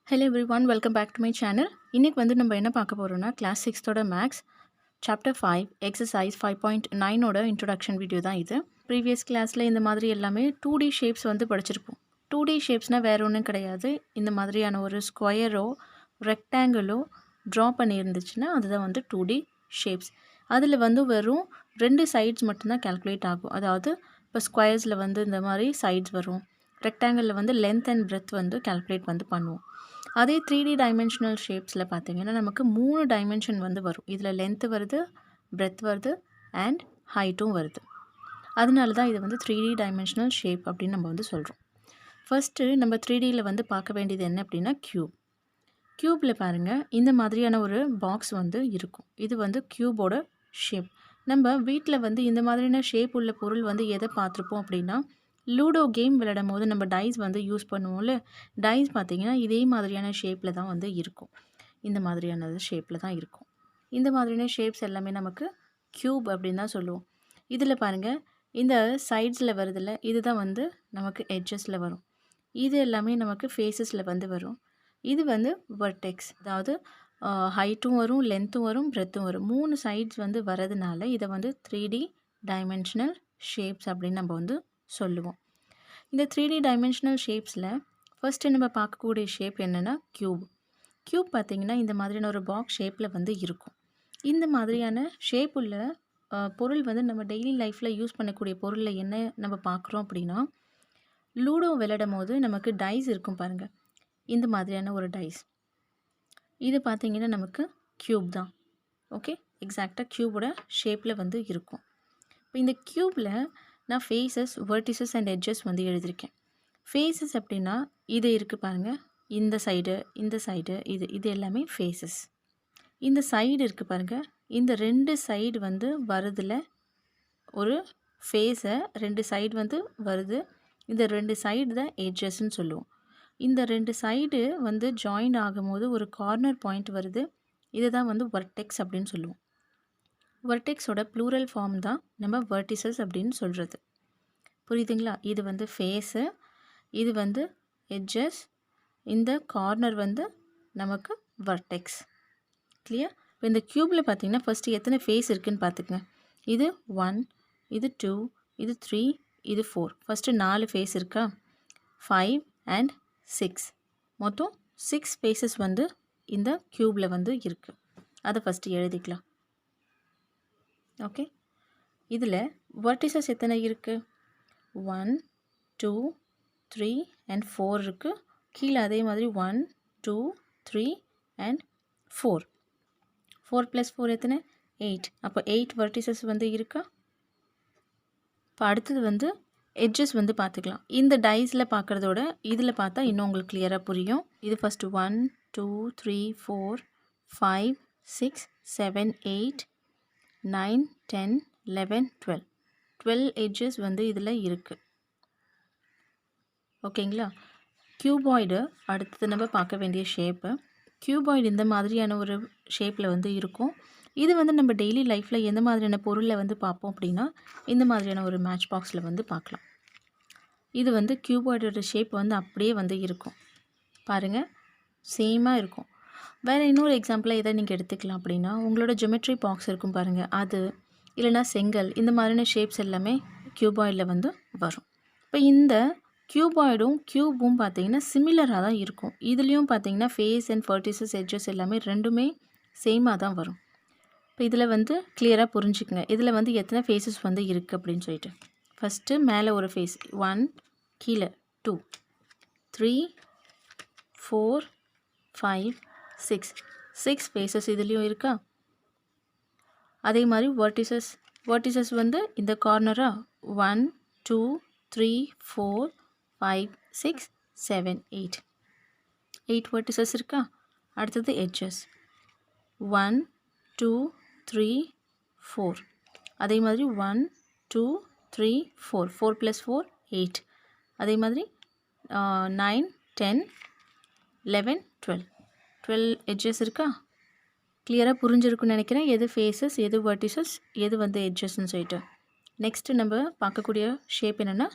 Hello everyone, welcome back to my channel. இன்னைக்கு வந்து நம்ம என்ன பார்க்க போறோம்னா class 6th maths chapter 5 exercise 5.9 ஓட இன்ட்ரோடக்ஷன் வீடியோ தான் இது. ப்ரீவியஸ் கிளாஸில் இந்த மாதிரி எல்லாமே 2D ஷேப்ஸ் வந்து படிச்சிருப்போம். 2D ஷேப்ஸ்னால் வேறு ஒன்றும் கிடையாது. இந்த மாதிரியான ஒரு ஸ்கொயரோ ரெக்டாங்கிளோ ட்ரா பண்ணியிருந்துச்சுன்னா அதுதான் வந்து 2D ஷேப்ஸ். அதில் வந்து வெறும் 2 சைட்ஸ் மட்டும்தான் கேல்குலேட் ஆகும். அதாவது இப்போ ஸ்கொயர்ஸில் வந்து இந்த மாதிரி சைட்ஸ் வரும், ரெக்டாங்கிளில் வந்து லென்த் அண்ட் பிரெத் வந்து கேல்குலேட் வந்து பண்ணுவோம். அதே 3D டைமென்ஷனல் ஷேப்ஸில் பார்த்தீங்கன்னா நமக்கு 3 டைமென்ஷன் வந்து வரும். இதில் லென்த்து வருது, பிரெத் வருது அண்ட் ஹைட்டும் வருது. அதனால தான் இது வந்து 3D டைமென்ஷனல் ஷேப் அப்படின்னு நம்ம வந்து சொல்கிறோம். ஃபஸ்ட்டு நம்ம 3Dயில் வந்து பார்க்க வேண்டியது என்ன அப்படின்னா க்யூப்பில் பாருங்கள், இந்த மாதிரியான ஒரு பாக்ஸ் வந்து இருக்கும். இது வந்து க்யூபோட ஷேப். நம்ம வீட்டில் வந்து இந்த மாதிரியான ஷேப் உள்ள பொருள் வந்து எதை பார்த்துருப்போம் அப்படின்னா, லூடோ கேம் விளையாடும் போது நம்ம டைஸ் வந்து யூஸ் பண்ணுவோம்ல, டைஸ் பார்த்திங்கன்னா இதே மாதிரியான ஷேப்பில் தான் வந்து இருக்கும். இந்த மாதிரியான ஷேப்பில் தான் இருக்கும். இந்த மாதிரியான ஷேப்ஸ் எல்லாமே நமக்கு க்யூப் அப்படின்னு தான் சொல்லுவோம். இதில் பாருங்கள், இந்த சைட்ஸில் வருதில்ல, இதுதான் வந்து நமக்கு எட்ஜஸில் வரும். இது எல்லாமே நமக்கு ஃபேஸஸில் வந்து வரும். இது வந்து வெர்டெக்ஸ், அதாவது ஹைட்டும் வரும், லென்த்தும் வரும், பிரெத்தும் வரும். 3 சைட்ஸ் வந்து வரதுனால இதை வந்து 3D டைமென்ஷனல் ஷேப்ஸ் அப்படின்னு நம்ம வந்து சொல்லுவோம். இந்த 3D டைமென்ஷனல் ஷேப்ஸில் ஃபஸ்ட்டு நம்ம பார்க்கக்கூடிய ஷேப் என்னென்னா க்யூப் பார்த்திங்கன்னா இந்த மாதிரியான ஒரு பாக்ஸ் ஷேப்பில் வந்து இருக்கும். இந்த மாதிரியான ஷேப் உள்ள பொருள் வந்து நம்ம டெய்லி லைஃப்பில் யூஸ் பண்ணக்கூடிய பொருளில் என்ன நம்ம பார்க்குறோம் அப்படின்னா, லூடோ விளையாடும் போது நமக்கு டைஸ் இருக்கும் பாருங்கள், இந்த மாதிரியான ஒரு டைஸ். இது பார்த்திங்கன்னா நமக்கு க்யூப் தான். ஓகே, எக்ஸாக்டாக க்யூபோட ஷேப்பில் வந்து இருக்கும். இப்போ இந்த க்யூப்பில் நான் ஃபேஸஸ், வெர்டிசஸ் அண்ட் எட்ஜஸ் வந்து எழுதியிருக்கேன். ஃபேஸஸ் அப்படின்னா இது இருக்குது பாருங்கள், இந்த சைடு, இந்த சைடு, இது எல்லாமே ஃபேஸஸ். இந்த சைடு இருக்குது பாருங்கள், இந்த 2 சைடு வந்து வருதில் ஒரு ஃபேஸை 2 சைடு வந்து வருது. இந்த 2 சைடு தான் எட்ஜஸ்ன்னு சொல்லுவோம். இந்த 2 சைடு வந்து ஜாயின் ஆகும்போது ஒரு கார்னர் பாயிண்ட் வருது. இதை தான் வந்து வெர்டெக்ஸ் அப்படின்னு சொல்லுவோம். வெர்டெக்ஸோட ப்ளூரல் ஃபார்ம் தான் நம்ம வெர்டிசஸ் அப்படின்னு சொல்கிறது. புரியுதுங்களா? இது வந்து ஃபேஸு, இது வந்து எட்ஜஸ், இந்த கார்னர் வந்து நமக்கு வெர்டெக்ஸ். கிளியர்? இப்போ இந்த க்யூப்பில் பார்த்தீங்கன்னா ஃபஸ்ட்டு எத்தனை ஃபேஸ் இருக்குதுன்னு பார்த்துக்குங்க. இது 1, இது 2, இது 3, இது 4. ஃபஸ்ட்டு 4 ஃபேஸ் இருக்கா? 5 அண்ட் 6, மொத்தம் 6 ஃபேஸஸ் வந்து இந்த க்யூப்பில் வந்து இருக்குது. அதை ஃபஸ்ட்டு எழுதிக்கலாம். ஓகே, இதில் வெர்டிசஸ் எத்தனை இருக்குது? 1, 2, 3 அண்ட் 4 இருக்குது. கீழே அதே மாதிரி 1, 2, 3 அண்ட் 4. 4 + 4 எத்தனை? 8. அப்போ 8 வெர்டிசஸ் வந்து இருக்கா? இப்போ அடுத்தது வந்து எட்ஜஸ் வந்து பார்த்துக்கலாம். இந்த டைஸில் பார்க்குறதோட இதில் பார்த்தா இன்னும் உங்களுக்கு கிளியராக புரியும். இது ஃபஸ்ட்டு 1, 2, 3, 4, 5, 6, 7, 8, 9, 10, 11, 12. 12 எட்ஜஸ் வந்து இதில் இருக்குது. ஓகேங்களா? க்யூபாய்டு அடுத்தது நம்ம பார்க்க வேண்டிய ஷேப்பு. க்யூபாய்டு இந்த மாதிரியான ஒரு ஷேப்பில் வந்து இருக்கும். இது வந்து நம்ம டெய்லி லைஃப்பில் எந்த மாதிரியான பொருளை வந்து பார்ப்போம் அப்படின்னா, இந்த மாதிரியான ஒரு மேட்ச் பாக்ஸில் வந்து பார்க்கலாம். இது வந்து க்யூபாய்டோட ஷேப் வந்து அப்படியே வந்து இருக்கும். பாருங்கள், சேமாக இருக்கும். வேறு இன்னொரு எக்ஸாம்பிளாக எதை நீங்கள் எடுத்துக்கலாம் அப்படின்னா, உங்களோட ஜியோமெட்ரி பாக்ஸ் இருக்கும் பாருங்கள், அது இல்லைனா செங்கல், இந்த மாதிரியான ஷேப்ஸ் எல்லாமே க்யூபாய்டில் வந்து வரும். இப்போ இந்த க்யூபாய்டும் க்யூபும் பார்த்திங்கன்னா சிமிலராக தான் இருக்கும். இதுலேயும் பார்த்திங்கன்னா ஃபேஸ் அண்ட் வெர்டிசஸ், எட்ஜஸ் எல்லாமே ரெண்டுமே சேமாக தான் வரும். இப்போ இதில் வந்து கிளியராக புரிஞ்சுக்குங்க, இதில் வந்து எத்தனை ஃபேஸஸ் வந்து இருக்குது அப்படின்னு சொல்லிட்டு. ஃபஸ்ட்டு மேலே ஒரு ஃபேஸ் 1, கீழே 2, 3, 4, 5, 6 ஃபேஸஸ் இதுலேயும் இருக்கா? அதே மாதிரி வெர்டிசஸ் வந்து இந்த கார்னராக 1, 2, 3, 4, 5, 6, 7, 8 வெர்டிசஸ் இருக்கா? அடுத்தது எட்ஜஸ் 1, 2, 3, 4. அதே மாதிரி 1, 2, 3, 4. 4 + 4 8. அதே மாதிரி 9, 10, 11, 12. 12 எட்ஜஸ் இருக்கா? கிளியராக புரிஞ்சிருக்குன்னு நினைக்கிறேன், எது ஃபேஸஸ், எது வெர்டிசஸ், எது வந்து எட்ஜஸ்ன்னு சொல்லிட்டு. நெக்ஸ்ட்டு நம்ம பார்க்கக்கூடிய ஷேப் என்னென்னா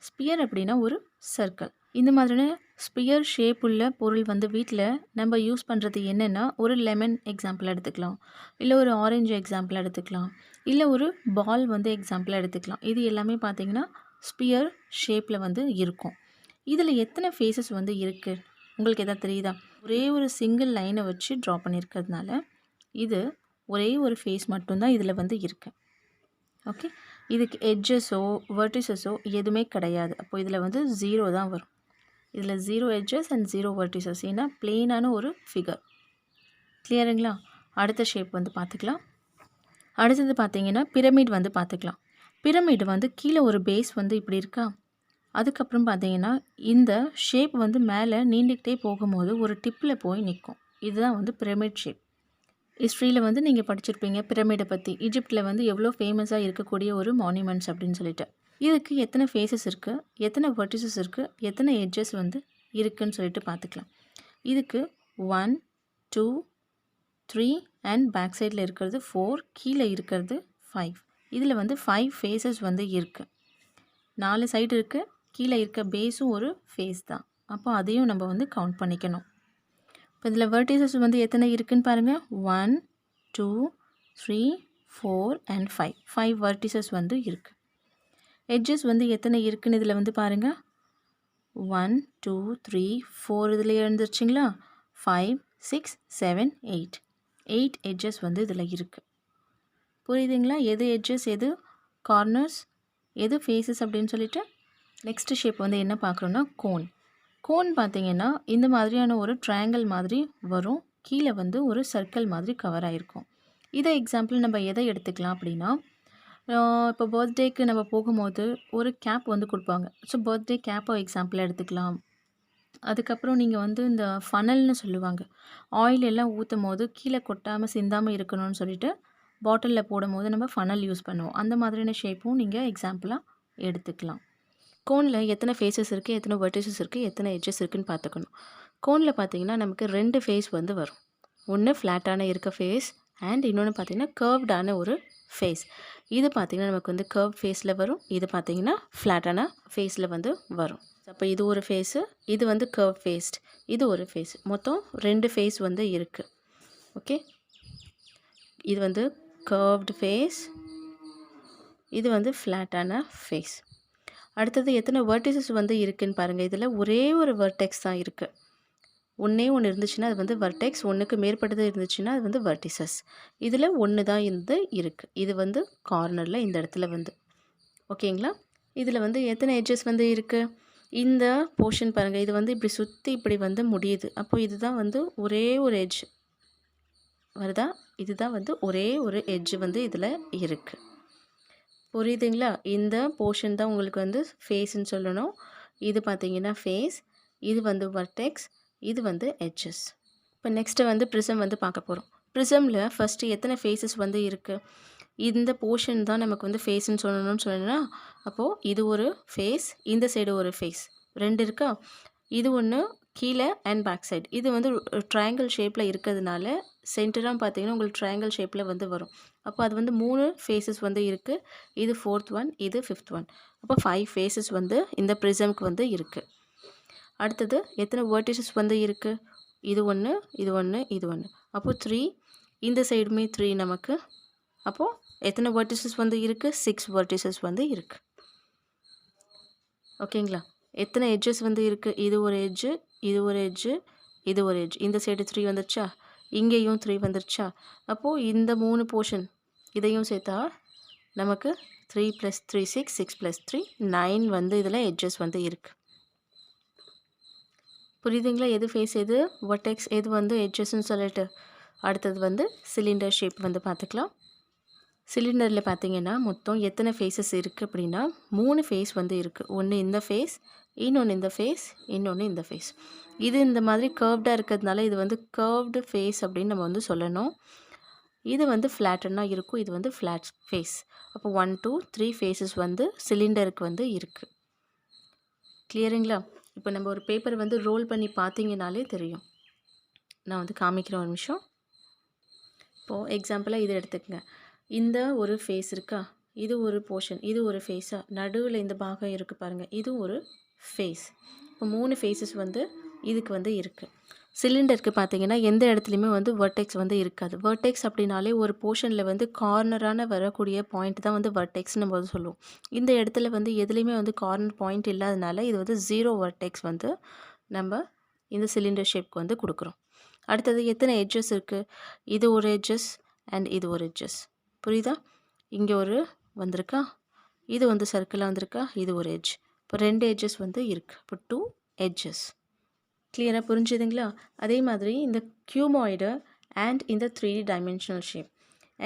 ஸ்பியர் அப்படின்னா ஒரு சர்க்கிள். இந்த மாதிரியான ஸ்பியர் ஷேப் உள்ள பொருள் வந்து வீட்டில் நம்ம யூஸ் பண்ணுறது என்னென்னா, ஒரு லெமன் எக்ஸாம்பிள் எடுத்துக்கலாம், இல்லை ஒரு ஆரஞ்சு எக்ஸாம்பிள் எடுத்துக்கலாம், இல்லை ஒரு பால் வந்து எக்ஸாம்பிள் எடுத்துக்கலாம். இது எல்லாமே பார்த்திங்கன்னா ஸ்பியர் ஷேப்பில் வந்து இருக்கும். இதில் எத்தனை ஃபேஸஸ் வந்து இருக்குது உங்களுக்கு எதாவது தெரியுதா? ஒரே ஒரு சிங்கிள் லைனை வச்சு ட்ரா பண்ணியிருக்கிறதுனால இது ஒரே ஒரு ஃபேஸ் மட்டும்தான் இதில் வந்து இருக்குது. ஓகே, இதுக்கு எட்ஜஸோ வெர்டிசஸோ எதுவுமே கிடையாது. அப்போ இதில் வந்து 0 தான் வரும். இதில் 0 எட்ஜஸ் அண்ட் 0 வெர்டிசஸ், ஏன்னா பிளெயினான ஒரு ஃபிகர். கிளியருங்களா? அடுத்த ஷேப் வந்து பார்த்துக்கலாம். அடுத்தது பார்த்தீங்கன்னா பிரமிட் வந்து பார்த்துக்கலாம். பிரமிட் வந்து கீழே ஒரு பேஸ் வந்து இப்படி இருக்கா, அதுக்கப்புறம் பார்த்தீங்கன்னா இந்த ஷேப் வந்து மேலே நீண்டுக்கிட்டே போகும்போது ஒரு டிப்பில் போய் நிற்கும். இதுதான் வந்து பிரமிட் ஷேப். ஹிஸ்ட்ரியில் வந்து நீங்கள் படிச்சிருப்பீங்க பிரமிடை பற்றி. ஈஜிப்டில் வந்து எவ்வளோ ஃபேமஸாக இருக்கக்கூடிய ஒரு மானுமெண்ட்ஸ் அப்படின்னு சொல்லிட்டு. இதுக்கு எத்தனை ஃபேஸஸ் இருக்குது, எத்தனை வெர்டிசஸ் இருக்குது, எத்தனை எட்ஜஸ் வந்து இருக்குதுன்னு சொல்லிட்டு பார்த்துக்கலாம். இதுக்கு 1 2 3 அண்ட் பேக் சைடில் இருக்கிறது 4, கீழே இருக்கிறது 5. இதில் வந்து 5 ஃபேஸஸ் வந்து இருக்குது. 4 சைடு இருக்குது, கீழே இருக்க பேஸும் ஒரு ஃபேஸ் தான். அப்போ அதையும் நம்ம வந்து கவுண்ட் பண்ணிக்கணும். இப்போ இதில் வெர்டிசஸ் வந்து எத்தனை இருக்குதுன்னு பாருங்கள். 1 2 3 4 அண்ட் 5. 5 வெர்டிசஸ் வந்து இருக்குது. எட்ஜஸ் வந்து எத்தனை இருக்குதுன்னு இதில் வந்து பாருங்கள். 1 2 3 4 இதில் எழுந்துருச்சிங்களா. 5 6 7 8. 8 எட்ஜஸ் வந்து இதில் இருக்குது. புரியுதுங்களா? எது எட்ஜஸ், எது கார்னர்ஸ், எது ஃபேஸஸ் அப்படின்னு சொல்லிட்டு. நெக்ஸ்ட் ஷேப் வந்து என்ன பார்க்குறோன்னா கோன். கோன் பார்த்திங்கன்னா இந்த மாதிரியான ஒரு ட்ரையாங்கிள் மாதிரி வரும், கீழே வந்து ஒரு சர்க்கிள் மாதிரி கவர் ஆகிருக்கும். இதை எக்ஸாம்பிள் நம்ம எதை எடுத்துக்கலாம் அப்படின்னா, இப்போ பர்த்டேக்கு நம்ம போகும்போது ஒரு கேப் வந்து கொடுப்பாங்க. ஸோ பர்த்டே கேப்பை எக்ஸாம்பிள் எடுத்துக்கலாம். அதுக்கப்புறம் நீங்கள் வந்து இந்த ஃபனல்னு சொல்லுவாங்க, ஆயில் எல்லாம் ஊற்றும் போது கீழே கொட்டாமல் சிந்தாமல் இருக்கணும்னு சொல்லிட்டு பாட்டிலில் போடும் போது நம்ம ஃபனல் யூஸ் பண்ணுவோம். அந்த மாதிரியான ஷேப்பும் நீங்கள் எக்ஸாம்பிளாக எடுத்துக்கலாம். கோனில் எத்தனை ஃபேஸஸ் இருக்குது, எத்தனை வெர்டிசஸ் இருக்குது, எத்தனை எட்ஜஸ் இருக்குதுன்னு பார்த்துக்கணும். கோனில் பார்த்தீங்கன்னா நமக்கு 2 ஃபேஸ் வந்து வரும். ஒன்று ஃப்ளாட்டான இருக்க ஃபேஸ் அண்ட் இன்னொன்று பார்த்திங்கன்னா கர்வ்டான ஒரு ஃபேஸ். இது பார்த்திங்கன்னா நமக்கு வந்து கர்வ் ஃபேஸில் வரும், இது பார்த்திங்கன்னா ஃப்ளாட்டான ஃபேஸில் வந்து வரும். அப்போ இது ஒரு ஃபேஸு, இது வந்து கர்வ் ஃபேஸ்ட், இது ஒரு ஃபேஸ். மொத்தம் 2 ஃபேஸ் வந்து இருக்குது. ஓகே, இது வந்து கர்வ்டு ஃபேஸ், இது வந்து ஃப்ளாட்டான ஃபேஸ். அடுத்தது எத்தனை வெர்டிசஸ் வந்து இருக்குதுன்னு பாருங்கள். இதில் ஒரே ஒரு வெர்டெக்ஸ் தான் இருக்குது. ஒன்றே ஒன்று இருந்துச்சுன்னா அது வந்து வெர்டெக்ஸ், ஒன்றுக்கு மேற்பட்டது இருந்துச்சுன்னா அது வந்து வெர்டிசஸ். இதில் ஒன்று தான் இருக்குது. இது வந்து கார்னரில் இந்த இடத்துல வந்து. ஓகேங்களா? இதில் வந்து எத்தனை எட்ஜஸ் வந்து இருக்குது, இந்த போர்ஷன் பாருங்கள். இது வந்து இப்படி சுற்றி இப்படி வந்து முடியுது. அப்போ இதுதான் வந்து ஒரே ஒரு எட்ஜ் வருதா, இதுதான் வந்து ஒரே ஒரு எட்ஜ் வந்து இதில் இருக்குது. புரியுதுங்களா? இந்த போர்ஷன் தான் உங்களுக்கு வந்து ஃபேஸ்ன்னு சொல்லணும். இது பார்த்தீங்கன்னா ஃபேஸ், இது வந்து வர்டெக்ஸ், இது வந்து எட்ஜஸ். இப்போ நெக்ஸ்ட்டு வந்து ப்ரிசம் வந்து பார்க்க போகிறோம். ப்ரிசமில் ஃபஸ்ட்டு எத்தனை ஃபேஸஸ் வந்து இருக்குது, இந்த போர்ஷன் தான் நமக்கு வந்து ஃபேஸ்ன்னு சொல்லணும்னு சொன்னோன்னா, அப்போது இது ஒரு ஃபேஸ், இந்த சைடு ஒரு ஃபேஸ், 2 இருக்கா. இது ஒன்று கீழே அண்ட் பேக் சைடு. இது வந்து ட்ரையாங்கிள் ஷேப்பில் இருக்கிறதுனால சென்டராக பார்த்தீங்கன்னா உங்களுக்கு ட்ரையாங்கிள் ஷேப்பில் வந்து வரும். அப்போ அது வந்து 3 ஃபேஸஸ் வந்து இருக்குது. இது 4th ஒன், இது 5th ஒன். அப்போ 5 ஃபேஸஸ் வந்து இந்த ப்ரிசம்க்கு வந்து இருக்குது. அடுத்தது எத்தனை வெர்டிசஸ் வந்து இருக்குது, இது ஒன்று, இது ஒன்று, இது ஒன்று. அப்போது 3, இந்த சைடுமே 3 நமக்கு. அப்போது எத்தனை வெர்டிசஸ் வந்து இருக்குது, 6 வெர்டிசஸ் வந்து இருக்குது. ஓகேங்களா? எத்தனை எட்ஜஸ் வந்து இருக்குது, இது ஒரு எட்ஜு, இது ஒரு எட்ஜு, இது ஒரு எட்ஜ். இந்த சைடு 3 வந்துருச்சா, இங்கேயும் 3 வந்துருச்சா. அப்போது இந்த 3 போர்ஷன் இதையும் சேர்த்தா நமக்கு 3 + 3 6, 6 + 3 9 வந்து இதில் எட்ஜஸ் வந்து இருக்குது. புரியுதுங்களா? எது ஃபேஸ், எது வர்டெக்ஸ், எது வந்து எட்ஜஸ்ன்னு சொல்லிட்டு. அடுத்தது வந்து சிலிண்டர் ஷேப் வந்து பார்த்துக்கலாம். சிலிண்டரில் பார்த்தீங்கன்னா மொத்தம் எத்தனை ஃபேஸஸ் இருக்குது அப்படின்னா 3 ஃபேஸ் வந்து இருக்குது. ஒன்று இந்த ஃபேஸ், இன்னொன்று இந்த ஃபேஸ், இன்னொன்று இந்த ஃபேஸ். இது இந்த மாதிரி கர்வ்டாக இருக்கிறதுனால இது வந்து கர்வ்டு ஃபேஸ் அப்படின்னு நம்ம வந்து சொல்லணும். இது வந்து ஃப்ளாட்டனாக இருக்கும், இது வந்து ஃப்ளாட் ஃபேஸ். அப்போ 1 2 3 ஃபேஸஸ் வந்து சிலிண்டருக்கு வந்து இருக்குது. கிளியருங்களா? இப்போ நம்ம ஒரு பேப்பர் வந்து ரோல் பண்ணி பார்த்தீங்கனாலே தெரியும். நான் வந்து காமிக்கிறேன் ஒரு நிமிஷம். இப்போது எக்ஸாம்பிளாக இதை எடுத்துக்கங்க. இந்த ஒரு ஃபேஸ் இருக்கா, இது ஒரு போர்ஷன், இது ஒரு ஃபேஸாக, நடுவில் இந்த பாகம் இருக்குது பாருங்கள், இது ஒரு ஃபேஸ். இப்போ 3 ஃபேஸஸ் வந்து இதுக்கு வந்து இருக்குது. சிலிண்டருக்கு பார்த்தீங்கன்னா எந்த இடத்துலையுமே வந்து வெர்டெக்ஸ் வந்து இருக்காது. வெர்டெக்ஸ் அப்படின்னாலே ஒரு போர்ஷனில் வந்து கார்னரான வரக்கூடிய பாயிண்ட் தான் வந்து வெர்டெக்ஸ்னு நம்ம வந்து சொல்லுவோம். இந்த இடத்துல வந்து எதுலேயுமே வந்து கார்னர் பாயிண்ட் இல்லாதனால இது வந்து 0 வெர்டெக்ஸ் வந்து நம்ம இந்த சிலிண்டர் ஷேப்க்கு வந்து கொடுக்குறோம். அடுத்தது எத்தனை எட்ஜஸ் இருக்குது? இது ஒரு எட்ஜஸ் அண்ட் இது ஒரு எட்ஜஸ். புரியுதா? இங்கே ஒரு வந்திருக்கா, இது வந்து சர்க்கிளாக வந்திருக்கா, இது ஒரு எட்ஜ். இப்போ 2 எட்ஜஸ் வந்து இருக்குது. இப்போ 2 எட்ஜஸ். கிளியராக புரிஞ்சுதுங்களா? அதே மாதிரி இந்த கியூமாய்டு அண்ட் இந்த 3D dimensional shape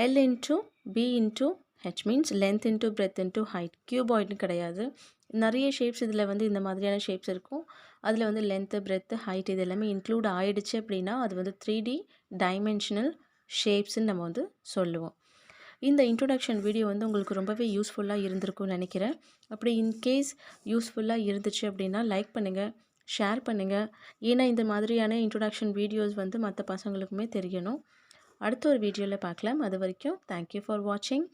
L into B into H means length into breadth into height. கியூபாய்டுன்னு கிடையாது. நிறைய ஷேப்ஸ் இதில் வந்து இந்த மாதிரியான ஷேப்ஸ் இருக்கும். அதில் வந்து லென்த்து பிரெத்து ஹைட் இது எல்லாமே இன்க்ளூட் ஆகிடுச்சு அப்படின்னா அது வந்து 3D டைமென்ஷனல் ஷேப்ஸ்ன்னு நம்ம வந்து சொல்லுவோம். இந்த இன்ட்ரொடக்ஷன் வீடியோ வந்து உங்களுக்கு ரொம்பவே யூஸ்ஃபுல்லாக இருந்திருக்கும்னு நினைக்கிறேன். அப்படி இன்கேஸ் யூஸ்ஃபுல்லாக இருந்துச்சு அப்படின்னா லைக் பண்ணுங்கள், ஷேர் பண்ணுங்கள். ஏன்னா இந்த மாதிரியான இன்ட்ரொடக்ஷன் வீடியோஸ் வந்து மற்ற பசங்களுக்குமே தெரியணும். அடுத்த ஒரு வீடியோவில் பார்க்கலாம். அது வரைக்கும் தேங்க்யூ ஃபார் வாட்சிங்.